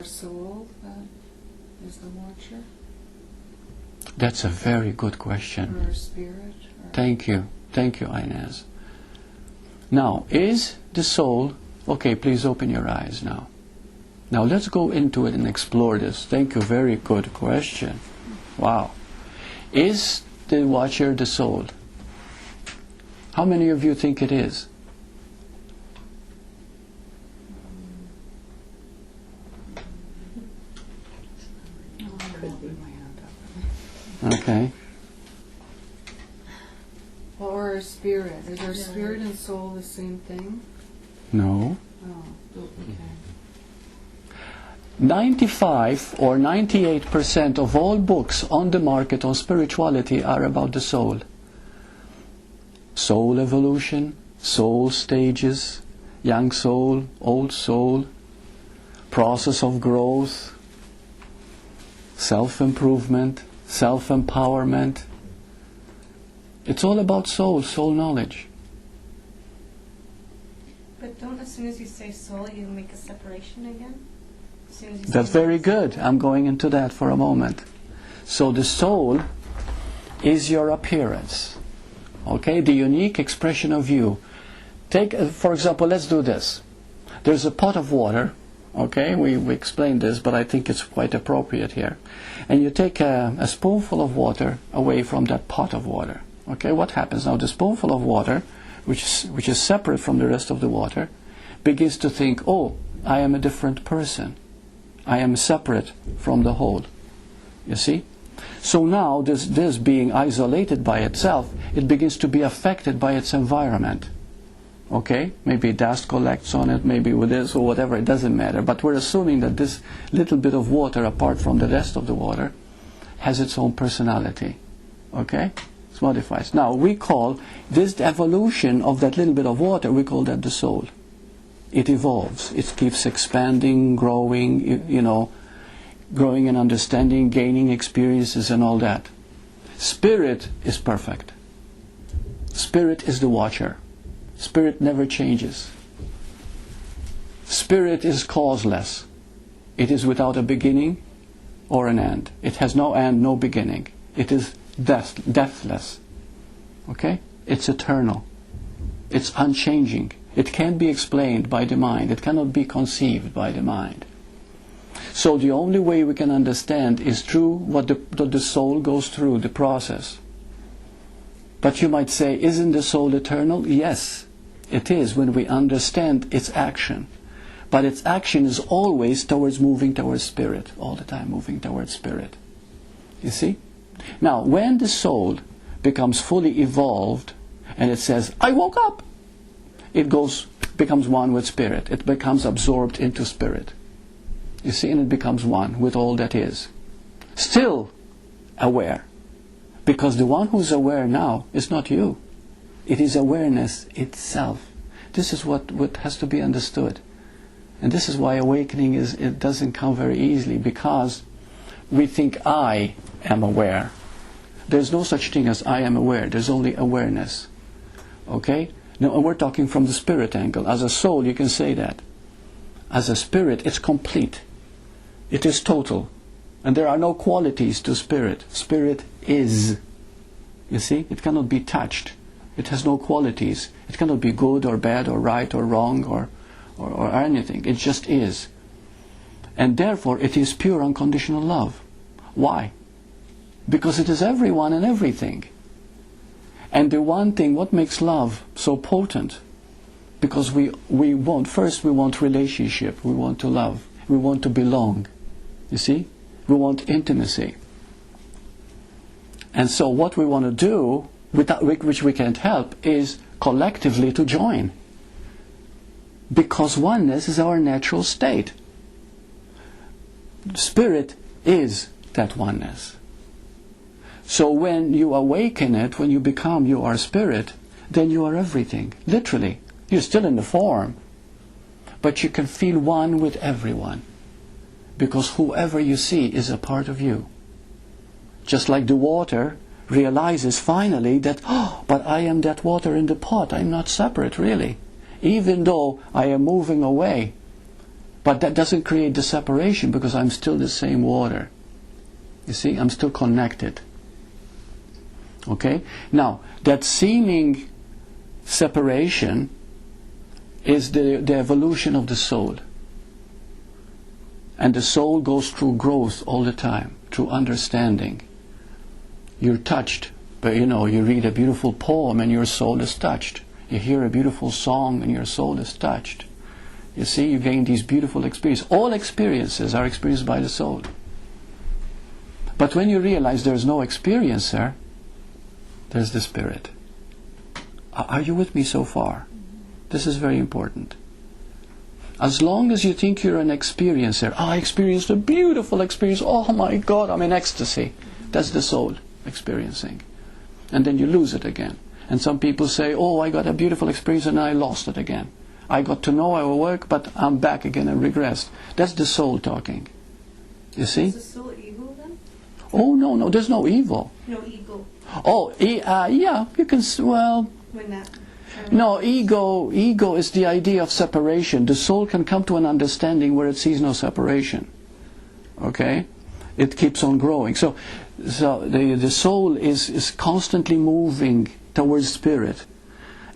soul that is the watcher? That's a very good question. Or our spirit? Or Thank you, Inez. Now, is the soul... Okay, please open your eyes now. Now let's go into it and explore this. Thank you, very good question. Wow. Is the watcher the soul? How many of you think it is? Okay. Or our spirit. Is our spirit and soul the same thing? No. Oh, okay. 95 or 98% of all books on the market on spirituality are about the soul. Soul evolution, soul stages, young soul, old soul, process of growth, self-improvement, self-empowerment. It's all about soul knowledge. But don't, as soon as you say soul, you make a separation again? As soon as you That's say very good. I'm going into that for a moment. So the soul is your appearance. Okay? The unique expression of you. Take, for example, let's do this. There's a pot of water. Okay? We explained this, but I think it's quite appropriate here. And you take a spoonful of water away from that pot of water. Okay? What happens now? The spoonful of water, which is separate from the rest of the water, begins to think, oh, I am a different person. I am separate from the whole. You see? So now this being isolated by itself, it begins to be affected by its environment. Okay? Maybe dust collects on it, maybe with this or whatever, it doesn't matter. But we're assuming that this little bit of water, apart from the rest of the water, has its own personality. Okay? It modifies. Now, we call this the evolution of that little bit of water, we call that the soul. It evolves. It keeps expanding, growing, growing in understanding, gaining experiences and all that. Spirit is perfect. Spirit is the watcher. Spirit never changes. Spirit is causeless. It is without a beginning or an end. It has no end, no beginning. It is deathless. Okay? It's eternal. It's unchanging. It can't be explained by the mind. It cannot be conceived by the mind. So the only way we can understand is through what the soul goes through, the process. But you might say, isn't the soul eternal? Yes, it is when we understand its action. But its action is always moving towards spirit, all the time moving towards spirit. You see? Now, when the soul becomes fully evolved and it says, I woke up, it becomes one with spirit. It becomes absorbed into spirit. You see, and it becomes one with all that is. Still aware. Because the one who's aware now is not you. It is awareness itself. This is what has to be understood. And this is why awakening it doesn't come very easily, because we think I am aware. There's no such thing as I am aware. There's only awareness. Okay? Now, we're talking from the spirit angle. As a soul, you can say that. As a spirit, it's complete. It is total. And there are no qualities to spirit. Spirit is. You see? It cannot be touched. It has no qualities. It cannot be good or bad or right or wrong or anything. It just is. And therefore, it is pure unconditional love. Why? Because it is everyone and everything. And the one thing, what makes love so potent? Because we want relationship, we want to love, we want to belong. You see? We want intimacy. And so what we want to do, which we can't help, is collectively to join. Because oneness is our natural state. Spirit is that oneness. So when you awaken it, when you become you are spirit, then you are everything. Literally. You're still in the form. But you can feel one with everyone. Because whoever you see is a part of you. Just like the water realizes finally that, oh, but I am that water in the pot. I'm not separate, really. Even though I am moving away But that doesn't create the separation because I'm still the same water. You see, I'm still connected. Okay? Now, that seeming separation is the evolution of the soul. And the soul goes through growth all the time, through understanding. You're touched, but you read a beautiful poem and your soul is touched. You hear a beautiful song and your soul is touched. You see, you gain these beautiful experiences. All experiences are experienced by the soul. But when you realize there's no experiencer, there's the spirit. Are you with me so far? This is very important. As long as you think you're an experiencer, I experienced a beautiful experience, oh my God, I'm in ecstasy. That's the soul experiencing. And then you lose it again. And some people say, oh, I got a beautiful experience and I lost it again. I got to know I will work, but I'm back again and regressed. That's the soul talking. You see? Is the soul evil then? Oh, no, there's no evil. No ego. Oh, yeah, you can, well... When that... No, ego is the idea of separation. The soul can come to an understanding where it sees no separation. Okay? It keeps on growing. So the soul is constantly moving towards spirit.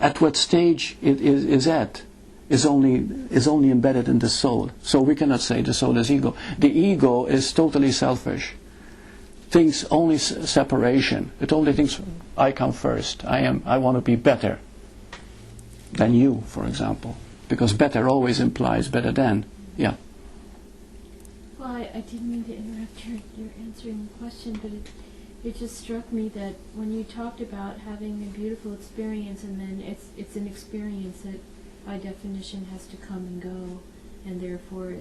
At what stage it is at is only embedded in the soul. So we cannot say the soul is ego. The ego is totally selfish. Thinks only separation. It only thinks, I come first. I want to be better than you, for example, because better always implies better than. Yeah. Well, I didn't mean to interrupt your answering the question, but it just struck me that when you talked about having a beautiful experience, and then it's an experience that by definition has to come and go, and therefore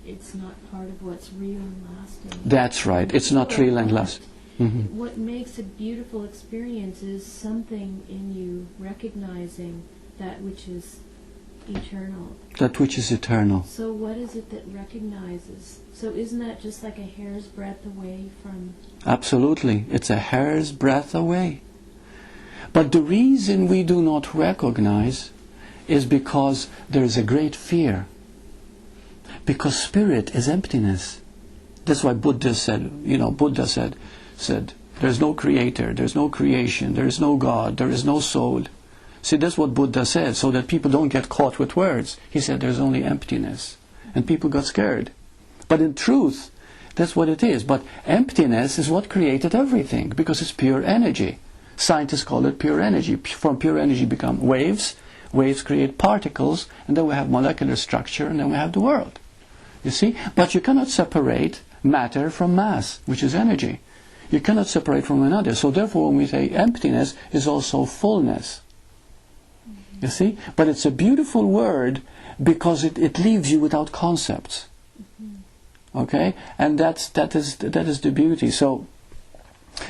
it's not part of what's real and lasting. That's right. It's not real and lasting. Mm-hmm. What makes a beautiful experience is something in you recognizing that which is eternal. That which is eternal. So what is it that recognizes? So isn't that just like a hair's breadth away from... Absolutely. It's a hair's breadth away. But the reason we do not recognize is because there is a great fear. Because spirit is emptiness. That's why Buddha said, there's no creator, there's no creation, there is no God, there is no soul. See, that's what Buddha said, so that people don't get caught with words. He said there's only emptiness. And people got scared. But in truth, that's what it is. But emptiness is what created everything, because it's pure energy. Scientists call it pure energy. From pure energy become waves. Waves create particles, and then we have molecular structure, and then we have the world. You see? But you cannot separate matter from mass, which is energy. You cannot separate from another. So therefore, when we say emptiness, is also fullness. You see? But it's a beautiful word because it leaves you without concepts. Okay? And that is the beauty. So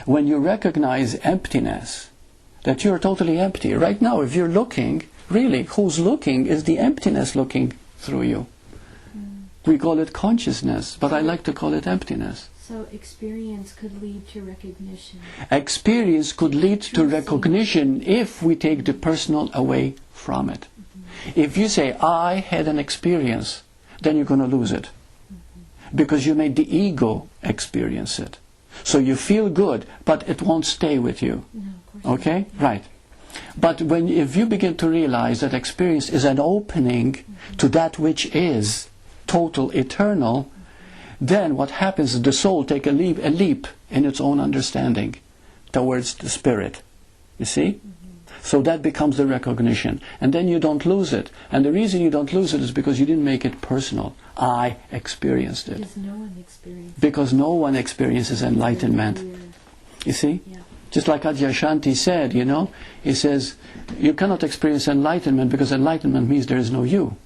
when you recognize emptiness, that you're totally empty. Right now, if you're looking, really, who's looking is the emptiness looking through you. We call it consciousness, but I like to call it emptiness. So experience could lead to recognition. Experience could lead to recognition if we take the personal away from it. If you say, I had an experience, then you're going to lose it. Because you made the ego experience it. So you feel good, but it won't stay with you. No, of course okay? not. Right. But if you begin to realize that experience is an opening to that which is total, eternal, then what happens is the soul takes a leap in its own understanding towards the spirit. You see? So that becomes the recognition. And then you don't lose it. And the reason you don't lose it is because you didn't make it personal. I experienced it. Because no one experiences. Because no one experiences enlightenment. You see? Yeah. Just like Adyashanti said, he says, you cannot experience enlightenment because enlightenment means there is no you.